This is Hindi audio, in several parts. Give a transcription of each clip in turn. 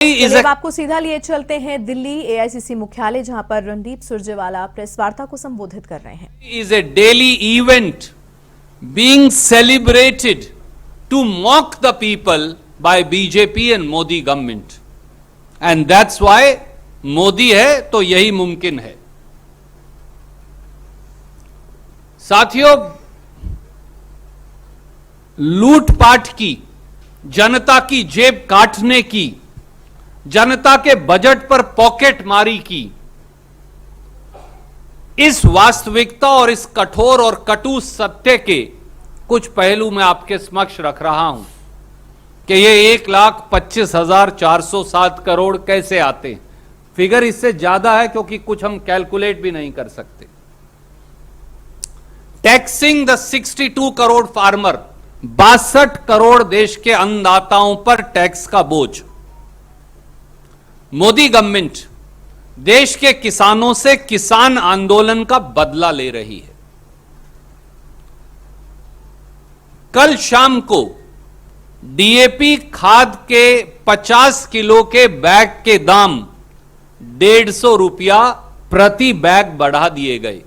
अब आपको सीधा लिए चलते हैं दिल्ली एआईसीसी मुख्यालय, जहां पर रणदीप सुरजेवाला प्रेस वार्ता को संबोधित कर रहे हैं। Is a daily event being celebrated to mock the people by BJP and Modi government, and that's why Modi है तो यही मुमकिन है। साथियों, लूटपाट की, जनता की जेब काटने की, जनता के बजट पर पॉकेट मारी की, इस वास्तविकता और इस कठोर और कटु सत्य के कुछ पहलू मैं आपके समक्ष रख रहा हूं कि ये 1,25,407 करोड़ कैसे आते हैं। फिगर इससे ज्यादा है क्योंकि कुछ हम कैलकुलेट भी नहीं कर सकते। Taxing the 62 crore farmer, 62 crore देश के अन्नदाताओं पर टैक्स का बोझ। मोदी गवर्नमेंट देश के किसानों से किसान आंदोलन का बदला ले रही है। कल शाम को डीएपी खाद के 50 किलो के बैग के दाम 150 रुपया प्रति बैग बढ़ा दिए गए,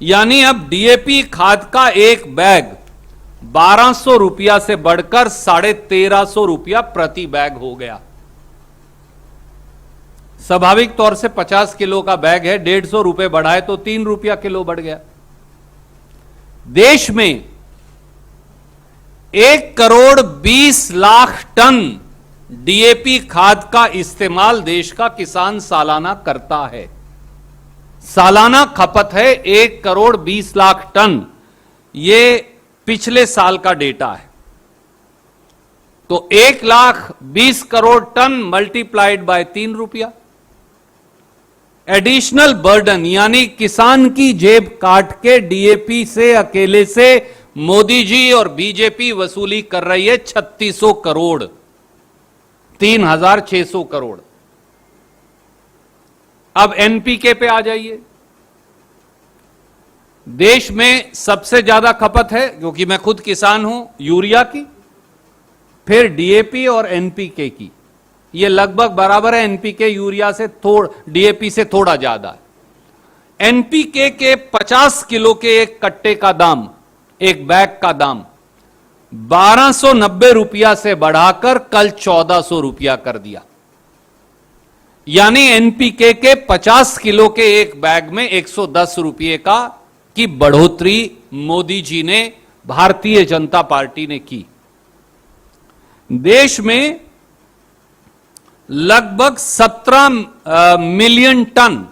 यानी अब डीएपी खाद का एक बैग 1200 रुपया से बढ़कर 1350 रुपया प्रति बैग हो गया। स्वाभाविक तौर से 50 किलो का बैग है, 150 रुपए बढ़ाए तो 3 रुपया किलो बढ़ गया। देश में 1,20,00,000 टन डीएपी खाद का इस्तेमाल देश का किसान सालाना करता है। सालाना खपत है 1,20,00,000 टन। यह पिछले साल का डेटा है। तो 1,20 करोड़ टन मल्टीप्लाइड बाय 3 रुपया। एडिशनल बर्डन, यानी किसान की जेब काट के डीएपी से अकेले से मोदी जी और बीजेपी वसूली कर रही है 3,600 करोड़, 3,600 करोड़। अब एनपीके पे आ जाइए। देश में सबसे ज्यादा खपत है, क्योंकि मैं खुद किसान हूं, यूरिया की, फिर डीएपी और एनपीके की। ये लगभग बराबर है, एनपीके यूरिया से डीएपी से थोड़ा ज्यादा है। एनपीके के 50 किलो के एक कट्टे का दाम, एक बैग का दाम 1290 रुपया से बढ़ाकर कल 1400 रुपया कर दिया। यानी एनपीके के 50 किलो के एक बैग में 110 रुपये की बढ़ोतरी मोदी जी ने, भारतीय जनता पार्टी ने की। देश में लगभग 17 मिलियन टन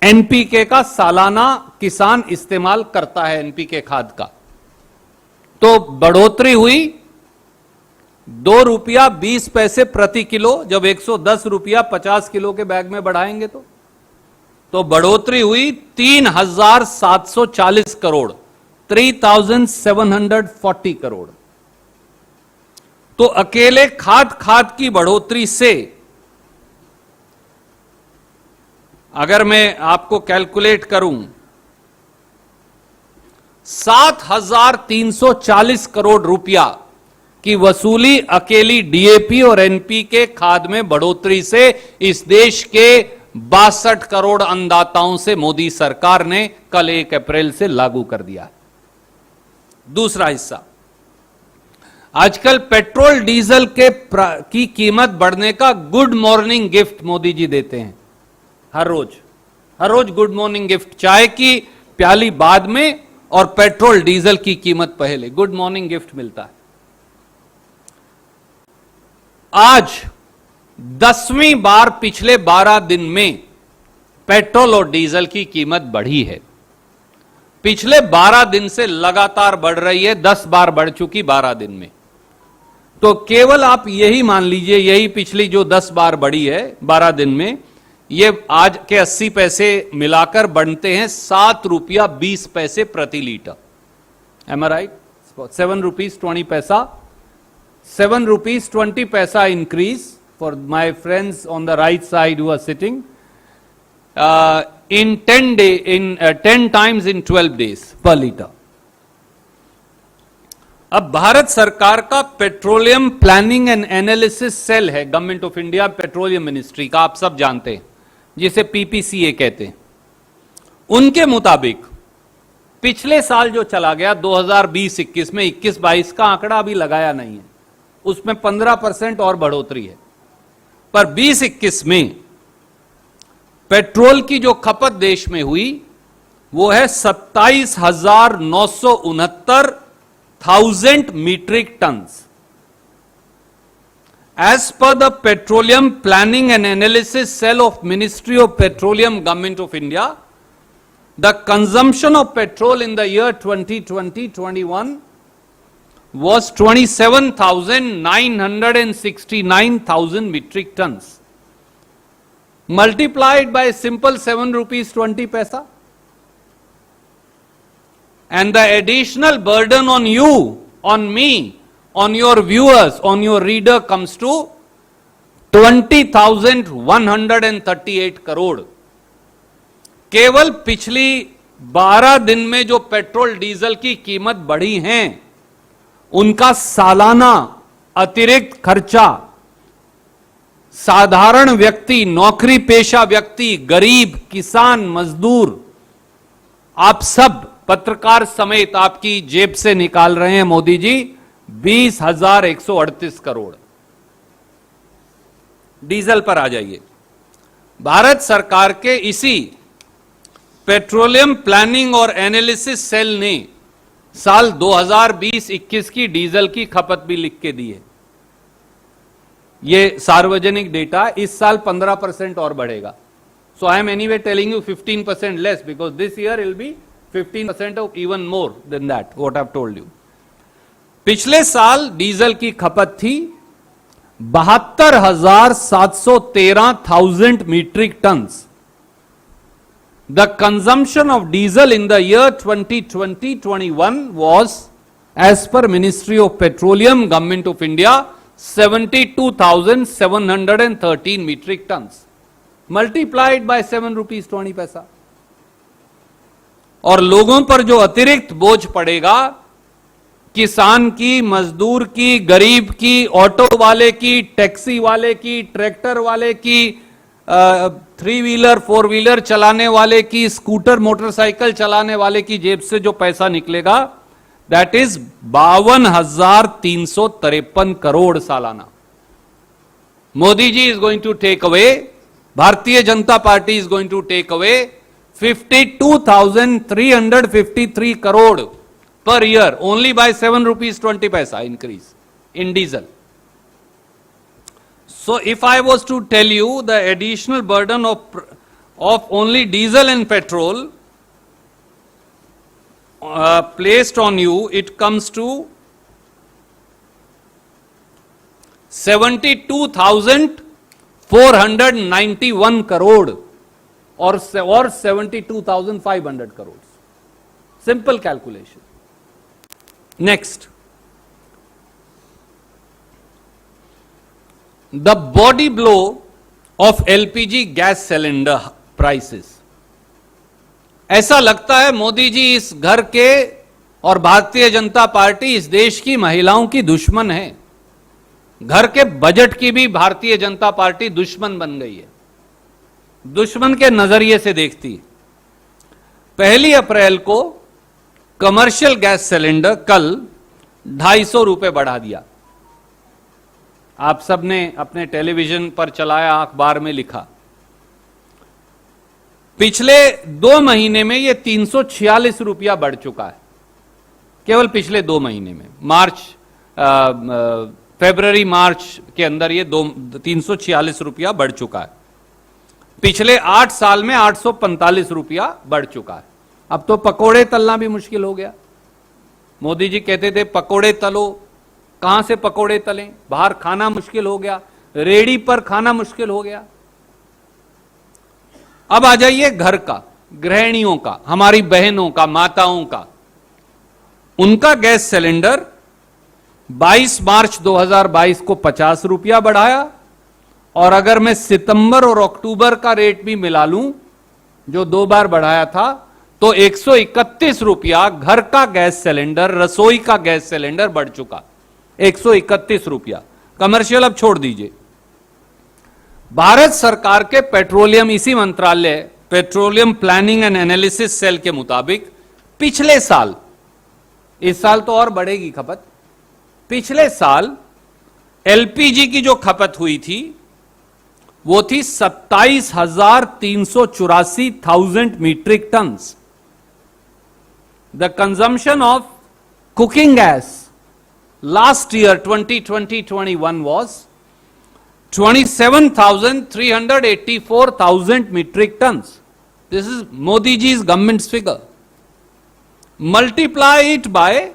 एनपीके का सालाना किसान इस्तेमाल करता है, एनपीके खाद का। तो बढ़ोतरी हुई 2 रुपया 20 पैसे प्रति किलो। जब 110 रुपया 50 किलो के बैग में बढ़ाएंगे तो बढ़ोतरी हुई 3,740 करोड़, 3,740 करोड़। तो अकेले खाद की बढ़ोतरी से, अगर मैं आपको कैलकुलेट करूं, 7,340 करोड़ रुपया की वसूली अकेली डीएपी और एनपीके खाद में बढ़ोतरी से इस देश के 62 करोड़ अन्नदाताओं से मोदी सरकार ने कल 1 अप्रैल से लागू कर दिया। दूसरा हिस्सा, आजकल पेट्रोल डीजल की कीमत बढ़ने का good morning gift Modi ji देते हैं। हर रोज गुड मॉर्निंग गिफ्ट, चाय की प्याली बाद में और पेट्रोल डीजल की कीमत पहले, गुड मॉर्निंग गिफ्ट मिलता है। आज 10वीं बार पिछले 12 दिन में पेट्रोल और डीजल की कीमत बढ़ी है। पिछले 12 दिन से लगातार बढ़ रही है, 10 बार बढ़ चुकी 12 दिन में। तो केवल आप यही मान लीजिए, यही पिछली जो 10 बार बढ़ी है 12 दिन में, ये आज के 80 पैसे मिलाकर बनते हैं 7 रुपया 20 पैसे प्रति लीटर। Am I right? 7 rupees 20 paisa, 7 rupees 20 paisa increase for my friends on the right side who are sitting in 10 times in 12 days per liter. अब भारत सरकार का petroleum planning and analysis cell है, government of India petroleum ministry का, आप सब जानते हैं, जिसे पीपीसीए कहते हैं। उनके मुताबिक पिछले साल जो चला गया 2020-21 में, 21-22 का आंकड़ा अभी लगाया नहीं है, उसमें 15% और बढ़ोतरी है, पर 20-21 में पेट्रोल की जो खपत देश में हुई वो है 27,969,000 metric tons. As per the petroleum planning and analysis cell of ministry of petroleum, government of India, the consumption of petrol in the year 2020-21 was 27,969,000 metric tons, multiplied by simple 7 rupees 20 paisa, and the additional burden on you, on me, on your viewers, on your reader comes to 20,138 crore। केवल पिछली 12 दिन में जो पेट्रोल डीजल की कीमत बढ़ी है, उनका सालाना अतिरिक्त खर्चा साधारण व्यक्ति, नौकरी पेशा व्यक्ति, गरीब, किसान, मजदूर, आप सब पत्रकार समेत आपकी जेब से निकाल रहे हैं मोदी जी 20,138 करोड़। डीजल पर आ जाइए। भारत सरकार के इसी पेट्रोलियम प्लानिंग और एनालिसिस सेल ने साल 2020-21 की डीजल की खपत भी लिख के दी है। ये सार्वजनिक डेटा, इस साल 15% और बढ़ेगा। So I am anyway telling you 15% less, because this year will be 15% और even more than that what I have told you. पिछले साल डीजल की खपत थी 72,713,000 metric tons. The consumption of diesel in the year 2020-21 was, as per Ministry of Petroleum, Government of India, 72,713 metric tons, multiplied by 7 rupees 20 paisa। और लोगों पर जो अतिरिक्त बोझ पड़ेगा, किसान की, मजदूर की, गरीब की, ऑटो वाले की, टैक्सी वाले की, ट्रैक्टर वाले की, 3 व्हीलर 4 व्हीलर चलाने वाले की, स्कूटर मोटरसाइकिल चलाने वाले की जेब से जो पैसा निकलेगा, दैट इज 52,353 करोड़ सालाना। Modi ji is going to take away, Bharatiya Janata Party is going to take away 52,353 crore per year only by 7 rupees 20 paisa increase in diesel. So if I was to tell you the additional burden of only diesel and petrol placed on you, it comes to 72,491 crore or 72,500 crores. Simple calculation. Next, the body blow of LPG gas cylinder prices. ऐसा लगता है मोदी जी इस घर के और भारतीय जनता पार्टी इस देश की महिलाओं की दुश्मन है। घर के बजट की भी भारतीय जनता पार्टी दुश्मन बन गई है, दुश्मन के नजरिए से देखती है। 1 अप्रैल को कमर्शियल गैस सिलेंडर कल 250 रुपए बढ़ा दिया। आप सबने अपने टेलीविजन पर चलाया, अखबार में लिखा। पिछले 2 महीने में यह 346 रुपया बढ़ चुका है, केवल पिछले 2 महीने में। फरवरी मार्च के अंदर यह 346 रुपया बढ़ चुका है। पिछले 8 साल में 845 रुपया बढ़ चुका है। अब तो पकोड़े तलना भी मुश्किल हो गया। मोदी जी कहते थे पकोड़े तलो, कहां से पकोड़े तलें, बाहर खाना मुश्किल हो गया, रेडी पर खाना मुश्किल हो गया। अब आ जाइए घर का, गृहिणियों का, हमारी बहनों का, माताओं का। उनका गैस सिलेंडर 22 मार्च 2022 को 50 रुपया बढ़ाया, और अगर मैं सितंबर और अक्टूबर का रेट भी मिला लूं, जो 2 बार बढ़ाया था, तो 131 रुपया घर का गैस सिलेंडर, रसोई का गैस सिलेंडर बढ़ चुका, 131 रुपया। कमर्शियल अब छोड़ दीजिए। भारत सरकार के पेट्रोलियम, इसी मंत्रालय petroleum planning and analysis cell के मुताबिक पिछले साल, इस साल तो और बढ़ेगी खपत, पिछले साल एलपीजी की जो खपत हुई थी वो थी 27,384 metric ton. The consumption of cooking gas last year 2020-21 was 27,384,000 metric tons. This is Modi ji's government's figure. Multiply it by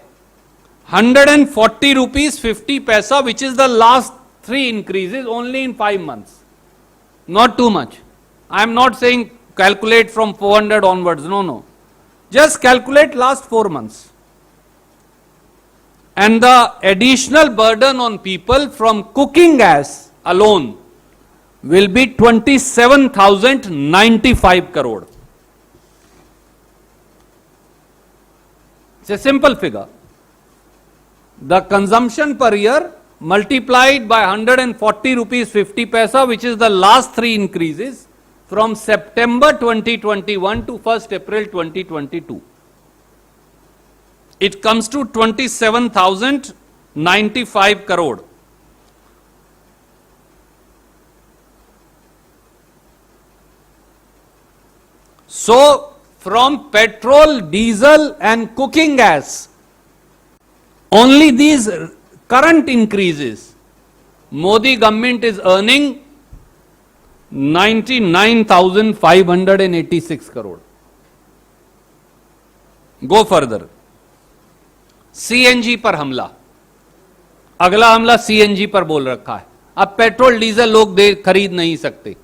140 rupees 50 paisa, which is the last 3 increases only in 5 months. Not too much. I am not saying calculate from 400 onwards. No. Just calculate last 4 months. And the additional burden on people from cooking gas alone will be 27,095 crore. It's a simple figure. The consumption per year multiplied by 140 rupees 50 paisa, which is the last 3 increases from September 2021 to 1st April 2022. It comes to 27,095 crore. So, from petrol, diesel and cooking gas, only these current increases, Modi government is earning 99,586 crore. Go further. CNG पर हमला, अगला हमला सीएनजी पर बोल रखा है। अब पेट्रोल डीजल लोग खरीद नहीं सकते,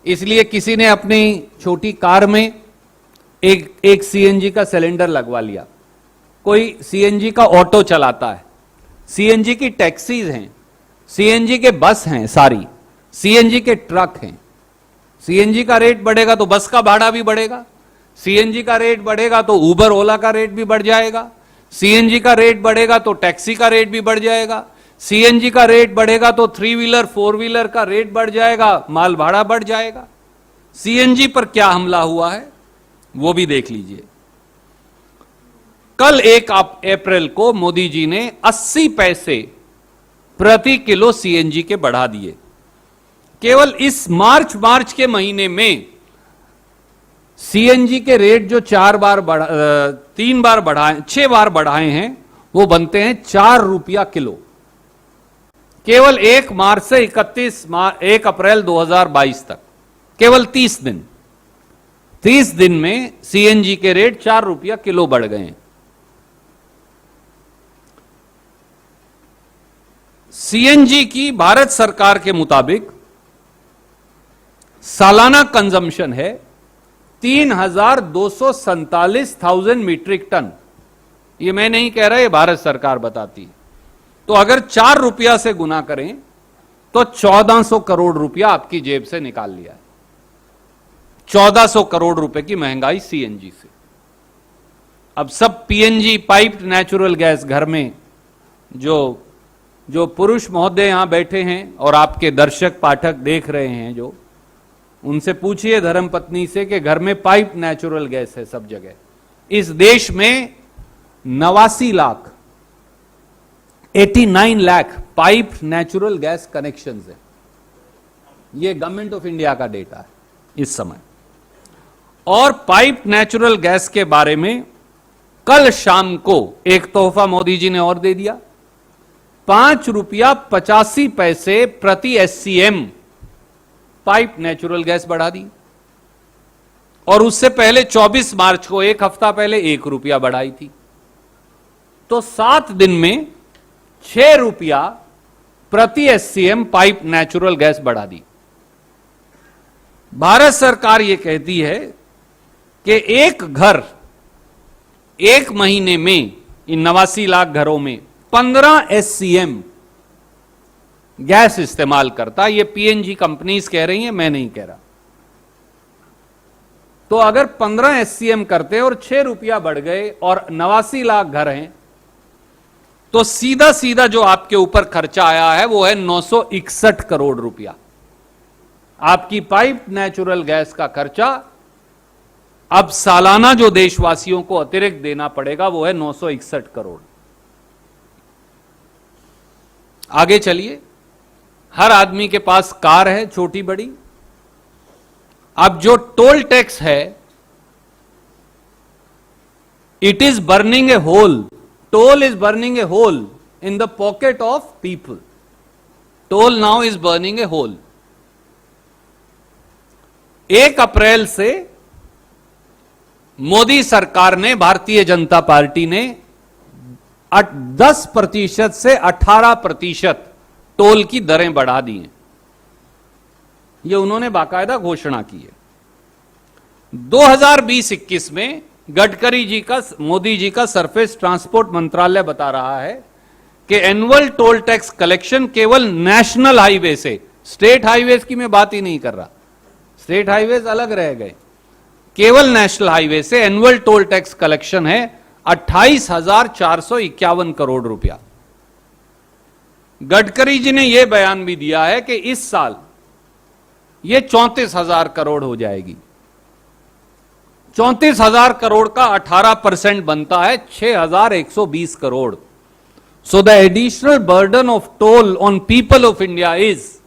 इसलिए किसी ने अपनी छोटी कार में एक सीएनजी का सिलेंडर लगवा लिया। कोई सीएनजी का ऑटो चलाता है, सीएनजी की टैक्सीज हैं, सीएनजी के बस हैं, सारी सीएनजी के ट्रक हैं। सीएनजी का रेट बढ़ेगा तो बस का भाड़ा भी बढ़ेगा, सीएनजी का रेट बढ़ेगा तो उबर ओला का रेट भी बढ़ जाएगा, सीएनजी का रेट बढ़ेगा तो टैक्सी का रेट भी बढ़ जाएगा, सीएनजी का रेट बढ़ेगा तो 3 व्हीलर 4 व्हीलर का रेट बढ़ जाएगा, माल भाड़ा बढ़ जाएगा। सीएनजी पर क्या हमला हुआ है वो भी देख लीजिए। कल 1 अप्रैल को मोदी जी ने 80 पैसे प्रति किलो सीएनजी के बढ़ा दिए। केवल इस मार्च के महीने में सीएनजी के रेट जो 6 बार बढ़ाए हैं, वो बनते हैं 4 रुपया किलो। केवल 1 मार्च से 1 अप्रैल 2022 तक, केवल 30 दिन में सीएनजी के रेट 4 रुपया किलो बढ़ गए हैं। सीएनजी की भारत सरकार के मुताबिक सालाना कंजम्पशन है 3,247,000 मीट्रिक टन। ये मैं नहीं कह रहा, ये भारत सरकार बताती है। तो अगर 4 रुपया से गुना करें तो 1400 करोड़ रुपया आपकी जेब से निकाल लिया है। 1400 करोड़ रुपए की महंगाई सीएनजी से। अब सब पीएनजी पाइप्ड नेचुरल गैस घर में जो पुरुष महोदय यहां बैठे हैं और आपके दर्शक पाठक देख रहे हैं, जो उनसे पूछिए धर्मपत्नी से कि घर में पाइप नेचुरल गैस है सब जगह। इस देश में 89 lakh 89 lakh pipe natural gas connections है। यह गवर्नमेंट ऑफ इंडिया का डेटा है इस समय। और पाइप नेचुरल गैस के बारे में कल शाम को एक तोहफा मोदी जी ने और दे दिया। 5 रुपया 85 पैसे प्रति एससीएम पाइप नेचुरल गैस बढ़ा दी। और उससे पहले 24 मार्च को, एक हफ्ता पहले 1 रुपया बढ़ाई थी। तो 7 दिन में 6 रुपया प्रति एससीएम पाइप नेचुरल गैस बढ़ा दी। भारत सरकार यह कहती है कि एक घर 1 महीने में, इन 89 लाख घरों में 15 एससीएम गैस इस्तेमाल करता। ये पीएनजी कंपनीज कह रही हैं, मैं नहीं कह रहा। तो अगर 15 SCM करते और 6 रुपया बढ़ गए और 89 लाख घर हैं, तो सीधा सीधा जो आपके ऊपर खर्चा आया है वो है 961 करोड़ रुपया। आपकी पाइप नेचुरल गैस का खर्चा अब सालाना जो देशवासियों को अतिरिक्त देना पड़ेगा वो है 961 करोड़। आगे चलिए, हर आदमी के पास कार है, छोटी बड़ी। अब जो टोल टैक्स है, it is burning a hole, toll is burning a hole in the pocket of people. Toll now is burning a hole. 1 अप्रैल से मोदी सरकार ने, भारतीय जनता पार्टी ने 10% से 18% टोल की दरें बढ़ा दी हैं। यह उन्होंने बाकायदा घोषणा की है। 2020-21 में गडकरी जी का, मोदी जी का सरफेस ट्रांसपोर्ट मंत्रालय बता रहा है कि एनुअल टोल टैक्स कलेक्शन केवल नेशनल हाईवे से, स्टेट हाईवेज की मैं बात ही नहीं कर रहा, स्टेट हाईवेज अलग रह गए, केवल नेशनल हाईवे से एनुअल टोल टैक्स कलेक्शन है 28,451 करोड़ रुपया। गडकरी जी ने यह बयान भी दिया है कि इस साल यह 34,000 करोड़ हो जाएगी। 34,000 करोड़ का 18% बनता है 6,120 crore. So the additional burden of toll on people of India is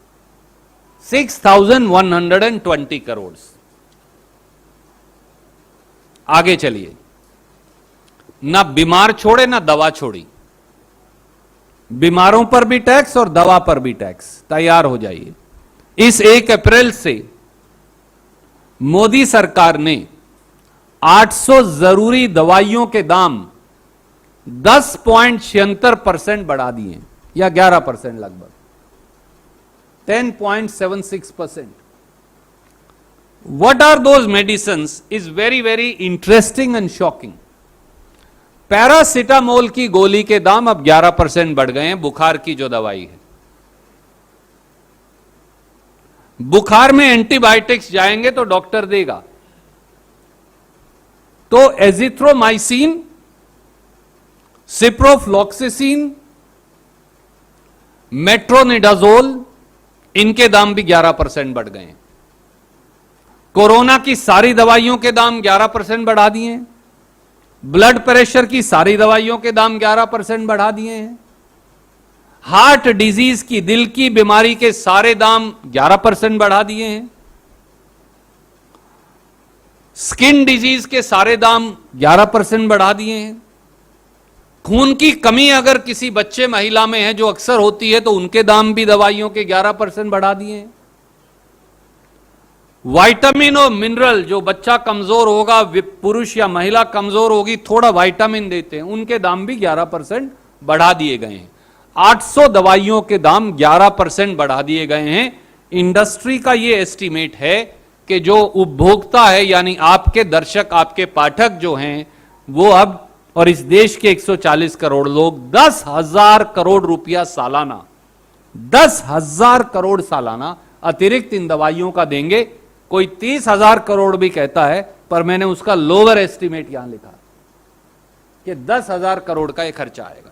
6,120 crore. आगे चलिए, ना बीमार छोड़े ना दवा छोड़ी, बीमारों पर भी टैक्स और दवा पर भी टैक्स। तैयार हो जाइए। इस 1 अप्रैल से मोदी सरकार ने 800 जरूरी दवाइयों के दाम 10.76% बढ़ा दिए, या 11% लगभग, 10.76%. What are those medicines is very very interesting and shocking. Paracetamol की गोली के दाम अब 11% बढ़ गए हैं, बुखार की जो दवाई है। बुखार में एंटीबायोटिक्स जाएंगे तो डॉक्टर देगा, तो एजिथ्रोमाइसिन, सिप्रोफ्लॉक्सिसिन, मेट्रोनिडाजोल, इनके दाम भी 11% बढ़ गए हैं। कोरोना की सारी दवाइयों के दाम 11% बढ़ा दिए हैं। ब्लड प्रेशर की सारी दवाइयों के दाम 11% बढ़ा दिए हैं। हार्ट डिजीज की, दिल की बीमारी के सारे दाम 11% बढ़ा दिए हैं। स्किन डिजीज के सारे दाम 11% बढ़ा दिए हैं। खून की कमी अगर किसी बच्चे महिला में है, जो अक्सर होती है, तो उनके दाम भी दवाइयों के 11% बढ़ा दिए हैं। विटामिन और मिनरल, जो बच्चा कमजोर होगा, पुरुष या महिला कमजोर होगी, थोड़ा विटामिन देते हैं, उनके दाम भी 11% बढ़ा दिए गए हैं। 800 दवाइयों के दाम 11% बढ़ा दिए गए हैं। इंडस्ट्री का यह एस्टीमेट है कि जो उपभोक्ता है, यानी आपके दर्शक, आपके पाठक जो हैं, वो अब, और इस देश के 140 करोड़ लोग 10,000 करोड़ रुपया सालाना, 10,000 करोड़ सालाना अतिरिक्त इन दवाइयों का देंगे। कोई 30,000 करोड़ भी कहता है, पर मैंने उसका लोअर एस्टीमेट यहां लिखा कि 10,000 करोड़ का यह खर्चा आएगा।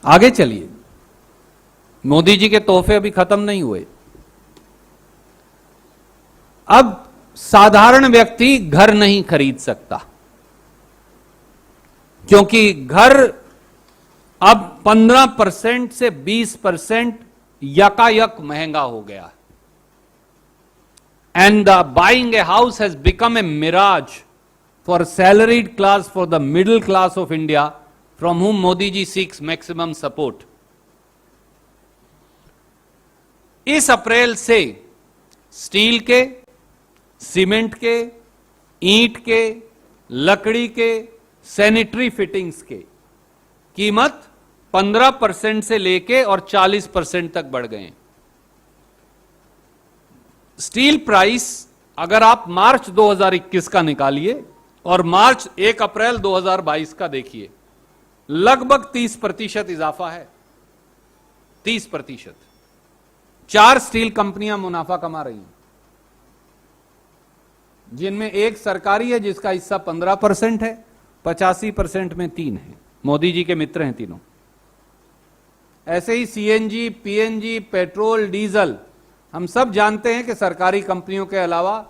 आगे चलिए, मोदी जी के तोहफे अभी खत्म नहीं हुए। अब साधारण व्यक्ति घर नहीं खरीद सकता, क्योंकि घर अब 15% से 20% यकायक महंगा हो गया। And buying a house has become a mirage for salaried class, for the middle class of India, from whom Modi ji seeks maximum support. इस अप्रैल से स्टील के, सीमेंट के, ईंट के, लकड़ी के, सैनिटरी फिटिंग्स के कीमत 15% से लेके और 40% तक बढ़ गए। स्टील प्राइस अगर आप मार्च 2021 का निकालिए और मार्च 1 अप्रैल 2022 का देखिए, लगभग 30% इजाफा है। 30%। 4 स्टील कंपनियां मुनाफा कमा रही हैं। जिनमें एक सरकारी है जिसका हिस्सा 15% है, 85% में 3 है, मोदी जी के मित्र हैं तीनों। ऐसे ही सीएनजी, पीएनजी, पेट्रोल, डीजल, हम सब जानते हैं कि सरकारी कंपनियों के अलावा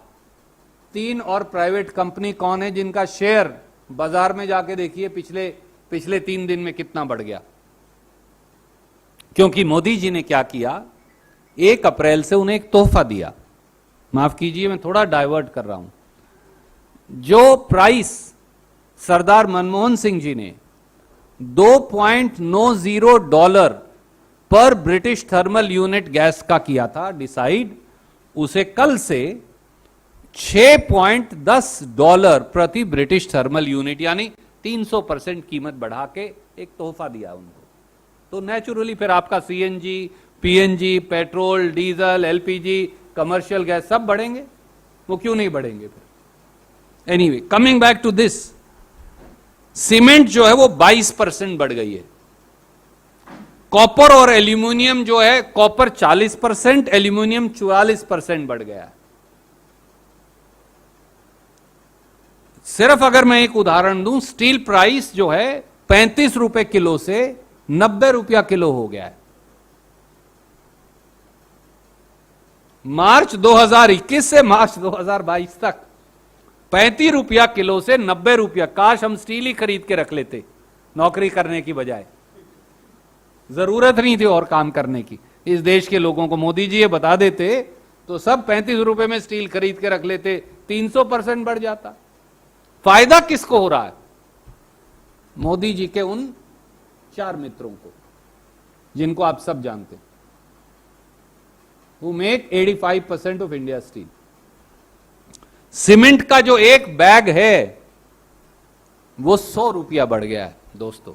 3 और प्राइवेट कंपनी कौन है जिनका शेयर बाजार में जाके देखिए पिछले 3 दिन में कितना बढ़ गया। क्योंकि मोदी जी ने क्या किया, 1 अप्रैल से उन्हें एक तोहफा दिया। माफ कीजिए, मैं थोड़ा डाइवर्ट कर रहा हूं। जो प्राइस सरदार मनमोहन सिंह जी ने $2.90 पर ब्रिटिश थर्मल यूनिट गैस का किया था डिसाइड, उसे कल से $6.10 प्रति ब्रिटिश थर्मल यूनिट यानी 300% कीमत बढ़ा के एक तोहफा दिया उनको। तो नेचुरली फिर आपका CNG, PNG, petrol, diesel, LPG, commercial gas सब बढ़ेंगे, वो क्यों नहीं बढ़ेंगे फिर। Anyway, coming back to this, cement जो है वो 22% बढ़ गई है। कॉपर और एल्यूमिनियम जो है, कॉपर 40%, एल्यूमिनियम 44% बढ़ गया है। सिर्फ अगर मैं एक उदाहरण दूं, स्टील प्राइस जो है 35 रुपए किलो से 90 रुपया किलो हो गया है। मार्च 2021 से मार्च 2022 तक 35 रुपया किलो से 90 रुपया। काश हम स्टील ही खरीद के रख लेते नौकरी करने की बजाय, जरूरत नहीं थी और काम करने की। इस देश के लोगों को मोदी जी ये बता देते तो सब 35 रुपए में स्टील खरीद के रख लेते, 300% बढ़ जाता। फायदा किसको हो रहा है? मोदी जी के उन 4 मित्रों को जिनको आप सब जानते हैं, who make 85% of India steel. Cement का जो एक बैग है वो 100 रुपया बढ़ गया है दोस्तों।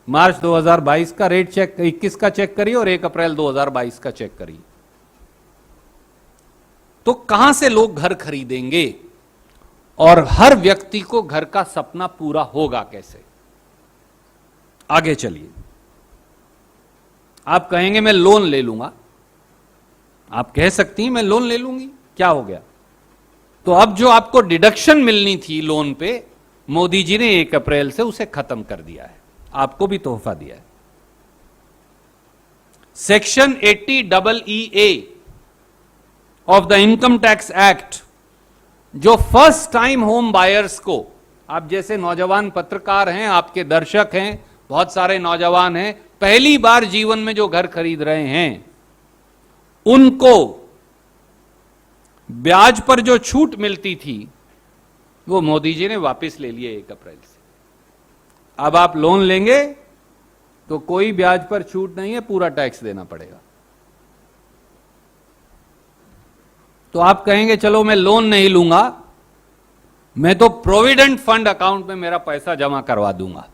मार्च 2022 का रेट चेक, 21 का चेक करिए और 1 अप्रैल 2022 का चेक करिए। तो कहां से लोग घर खरीदेंगे और हर व्यक्ति को घर का सपना पूरा होगा कैसे? आगे चलिए। आप कहेंगे मैं लोन ले लूंगा, आप कह सकती हैं मैं लोन ले लूंगी, क्या हो गया? तो अब जो आपको डिडक्शन मिलनी थी लोन पे, मोदी जी ने 1 अप्रैल से उसे खत्म कर दिया है, आपको भी तोहफा दिया है। Section 80EE of the income tax act, जो फर्स्ट टाइम होम बायर्स को, आप जैसे नौजवान पत्रकार हैं, आपके दर्शक हैं, बहुत सारे नौजवान हैं, पहली बार जीवन में जो घर खरीद रहे हैं, उनको ब्याज पर जो छूट मिलती थी वो मोदी जी ने वापस ले लिए 1 अप्रैल से। अब आप लोन लेंगे तो कोई ब्याज पर छूट नहीं है, पूरा टैक्स देना पड़ेगा। तो आप कहेंगे चलो मैं लोन नहीं लूंगा, मैं तो प्रोविडेंट फंड अकाउंट में मेरा पैसा जमा करवा दूंगा।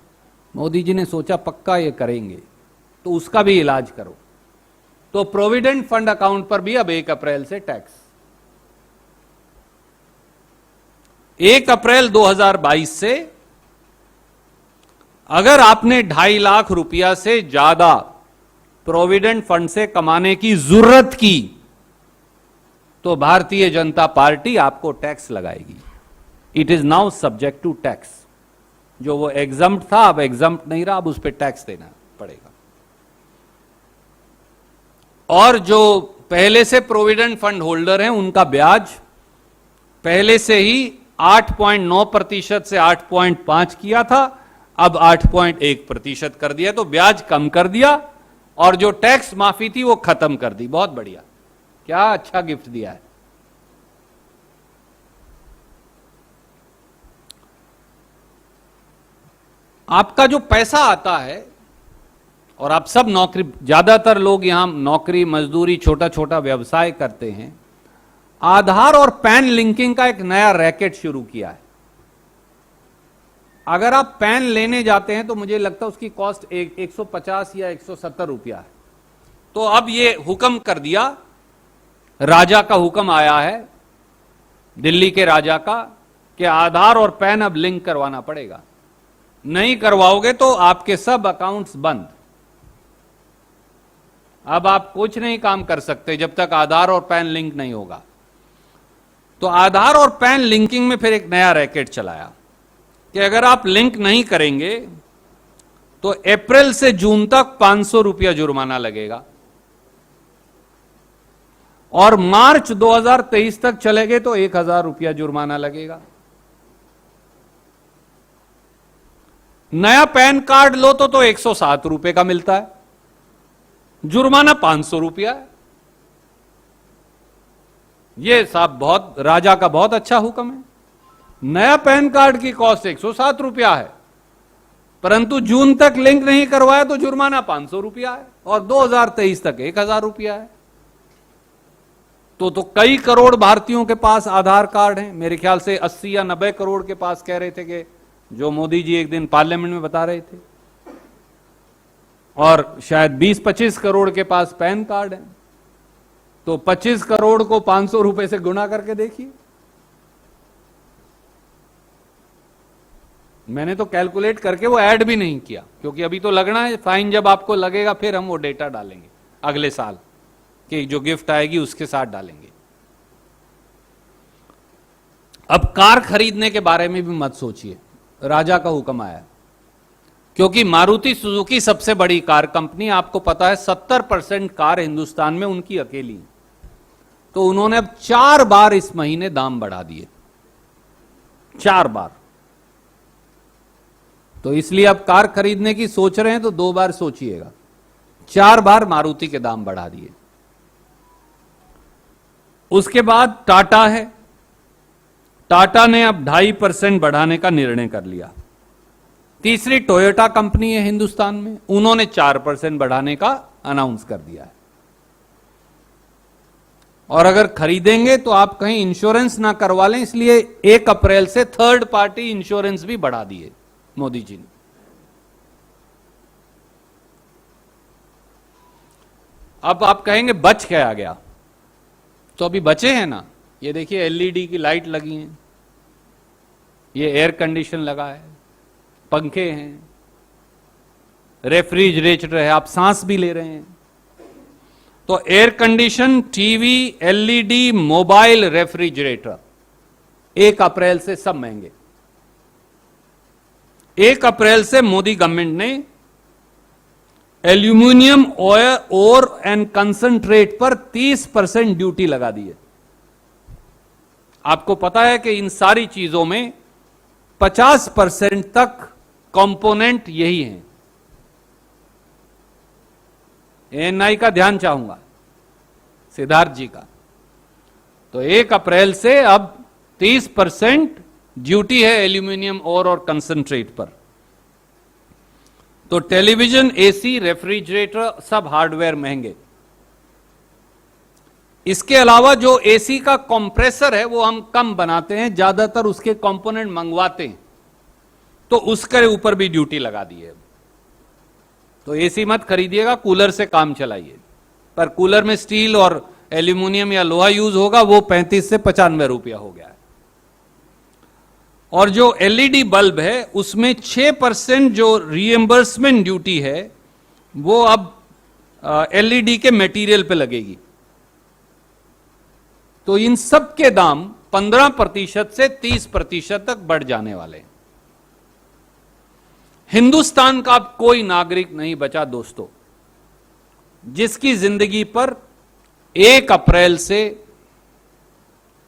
मोदी जी ने सोचा पक्का ये करेंगे तो उसका भी इलाज करो। तो प्रोविडेंट फंड अकाउंट पर भी अब 1 अप्रैल से टैक्स। 1 अप्रैल 2022 से अगर आपने 2.5 लाख रुपया से ज्यादा प्रोविडेंट फंड से कमाने की जरूरत की तो भारतीय जनता पार्टी आपको टैक्स लगाएगी। It is now subject to tax. जो वो एग्जम्प्ट था अब एग्जम्प्ट नहीं रहा, अब उस पर टैक्स देना पड़ेगा। और जो पहले से प्रोविडेंट फंड होल्डर हैं उनका ब्याज पहले से ही 8.9% से 8.5 किया था, अब 8.1% कर दिया। तो ब्याज कम कर दिया और जो टैक्स माफी थी वो खत्म कर दी। बहुत बढ़िया, क्या अच्छा गिफ्ट दिया है। आपका जो पैसा आता है, और आप सब नौकरी, ज्यादातर लोग यहां नौकरी मजदूरी छोटा छोटा व्यवसाय करते हैं, आधार और पैन लिंकिंग का एक नया रैकेट शुरू किया है। अगर आप पैन लेने जाते हैं तो मुझे लगता है उसकी कॉस्ट 150 या 170 रुपया है। तो अब ये हुक्म कर दिया, राजा का हुक्म आया है दिल्ली के राजा का, कि आधार और पैन अब लिंक करवाना पड़ेगा। नहीं करवाओगे तो आपके सब अकाउंट्स बंद। अब आप कुछ नहीं काम कर सकते जब तक आधार और पैन लिंक नहीं होगा। तो आधार और पैन लिंकिंग में फिर एक नया रैकेट चलाया कि अगर आप लिंक नहीं करेंगे तो अप्रैल से जून तक 500 रुपया जुर्माना लगेगा, और मार्च 2023 तक चले गए तो 1000 रुपया जुर्माना लगेगा। नया पैन कार्ड लो तो 107 रुपए का मिलता है, जुर्माना 500 रुपया है। यह साहब बहुत राजा का बहुत अच्छा हुक्म है। नया पैन कार्ड की कॉस्ट 107 रुपया है, परंतु जून तक लिंक नहीं करवाया तो जुर्माना 500 रुपया है, और 2023 तक 1000 रुपया है। तो कई करोड़ भारतीयों के पास आधार कार्ड हैं। मेरे ख्याल से 80 या 90 करोड़ के पास कह रहे थे कि जो मोदी जी एक दिन पार्लियामेंट में बता रहे थे, और शायद 20-25 करोड़ के पास पैन कार्ड है। तो 25 करोड़ को 500 रुपए से गुणा करके देखिए। मैंने तो कैलकुलेट करके वो ऐड भी नहीं किया, क्योंकि अभी तो लगना है। फाइन जब आपको लगेगा फिर हम वो डेटा डालेंगे अगले साल कि जो गिफ्ट आएगी उसके साथ डालेंगे। अब कार खरीदने के बारे में भी मत सोचिए, राजा का हुक्म आया, क्योंकि मारुति सुजुकी सबसे बड़ी कार कंपनी, आपको पता है 70% कार हिंदुस्तान में उनकी अकेली। तो उन्होंने अब 4 बार इस महीने दाम बढ़ा दिए, 4 बार। तो इसलिए अब कार खरीदने की सोच रहे हैं तो 2 बार सोचिएगा। 4 बार मारुति के दाम बढ़ा दिए। उसके बाद टाटा है। टाटा ने अब 2.5% बढ़ाने का निर्णय कर लिया। तीसरी टोयोटा कंपनी है हिंदुस्तान में, उन्होंने 4% बढ़ाने का अनाउंस कर दिया है। और अगर खरीदेंगे तो आप कहीं इंश्योरेंस ना करवा लें, इसलिए 1 अप्रैल से थर्ड पार्टी इंश्योरेंस भी बढ़ा दिए मोदी जी ने। अब आप कहेंगे बच क्या आ गया, तो अभी बचे हैं ना। ये देखिए एलईडी की लाइट लगी हैं, ये एयर कंडीशन लगा है, पंखे हैं, रेफ्रिजरेटर है, आप सांस भी ले रहे हैं। तो air condition, TV, LED, mobile, refrigerator 1 अप्रैल से सब महंगे। 1 अप्रैल से मोदी गवर्नमेंट ने एल्यूमिनियम ओर एंड कंसंट्रेट पर 30% ड्यूटी लगा दी है। आपको पता है कि इन सारी चीजों में 50% तक कंपोनेंट यही हैं। एएनआई का ध्यान चाहूंगा, सिद्धार्थ जी का। तो 1 अप्रैल से अब 30% ड्यूटी है एल्यूमिनियम ओर और कंसंट्रेट पर। तो टेलीविजन, एसी, रेफ्रिजरेटर सब हार्डवेयर महंगे। इसके अलावा जो एसी का कंप्रेसर है वो हम कम बनाते हैं, ज्यादातर उसके कंपोनेंट मंगवाते हैं, तो उसके ऊपर भी ड्यूटी लगा दी है। तो एसी मत खरीदिएगा, कूलर से काम चलाइए। पर कूलर में स्टील और एल्यूमिनियम या लोहा यूज होगा, वो 35 से 95 रुपया हो गया है। और जो एलईडी बल्ब है उसमें 6% जो रीएंबर्समेंट ड्यूटी है वो अब एलईडी के मटेरियल पे लगेगी। तो इन सब के दाम 15% से 30% तक बढ़ जाने वाले हैं। हिंदुस्तान का अब कोई नागरिक नहीं बचा दोस्तों, जिसकी जिंदगी पर 1 अप्रैल से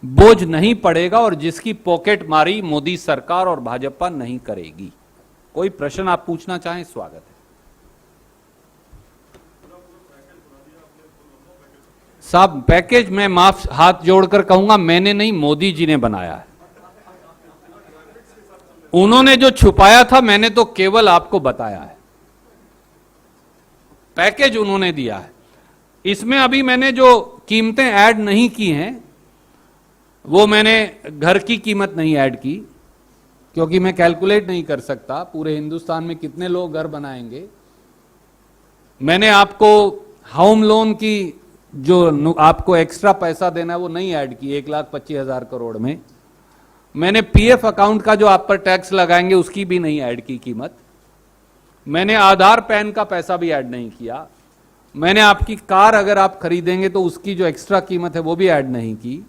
बोझ नहीं पड़ेगा और जिसकी पॉकेट मारी मोदी सरकार और भाजपा नहीं करेगी। कोई प्रश्न आप पूछना चाहें, स्वागत है। साहब पैकेज में माफ हाथ जोड़कर कहूंगा, मैंने नहीं, मोदी जी ने बनाया है। उन्होंने जो छुपाया था मैंने तो केवल आपको बताया है। पैकेज उन्होंने दिया है। इसमें अभी मैंने जो कीमतें ऐड नहीं की हैं, वो मैंने घर की कीमत नहीं ऐड की, क्योंकि मैं कैलकुलेट नहीं कर सकता पूरे हिंदुस्तान में कितने लोग घर बनाएंगे। मैंने आपको होम लोन की जो आपको एक्स्ट्रा पैसा देना है वो नहीं ऐड की, 1,25,000 करोड़ में। मैंने पीएफ अकाउंट का जो आप पर टैक्स लगाएंगे उसकी भी नहीं ऐड की कीमत। मैंने आधार पैन का पैसा भी ऐड नहीं किया। मैंने आपकी कार अगर आप खरीदेंगे तो उसकी जो एक्स्ट्रा कीमत है वो भी ऐड नहीं की।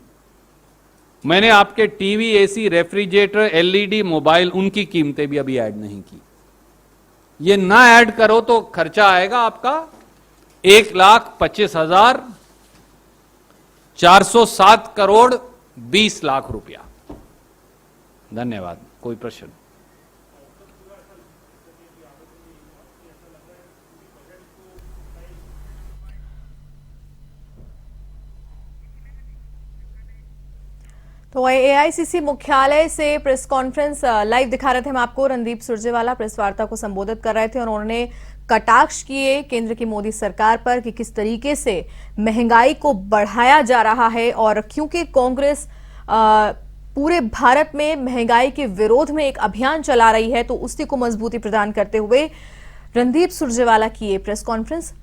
मैंने आपके TV, AC, refrigerator, LED, mobile, उनकी कीमतें भी अभी ऐड नहीं की। ये ना ऐड करो तो खर्चा आएगा आपका 1,25,407 करोड़ 20 लाख रुपया। धन्यवाद। कोई प्रश्न? तो एआईसीसी मुख्यालय से प्रेस कॉन्फ्रेंस लाइव दिखा रहे थे हम आपको। रणदीप सुरजेवाला प्रेस वार्ता को संबोधित कर रहे थे और उन्होंने कटाक्ष किए केंद्र की मोदी सरकार पर कि किस तरीके से महंगाई को बढ़ाया जा रहा है। और क्योंकि कांग्रेस पूरे भारत में महंगाई के विरोध में एक अभियान चला रही है, तो उसी को मजबूती प्रदान करते हुए रणदीप सुरजेवाला की ये प्रेस कॉन्फ्रेंस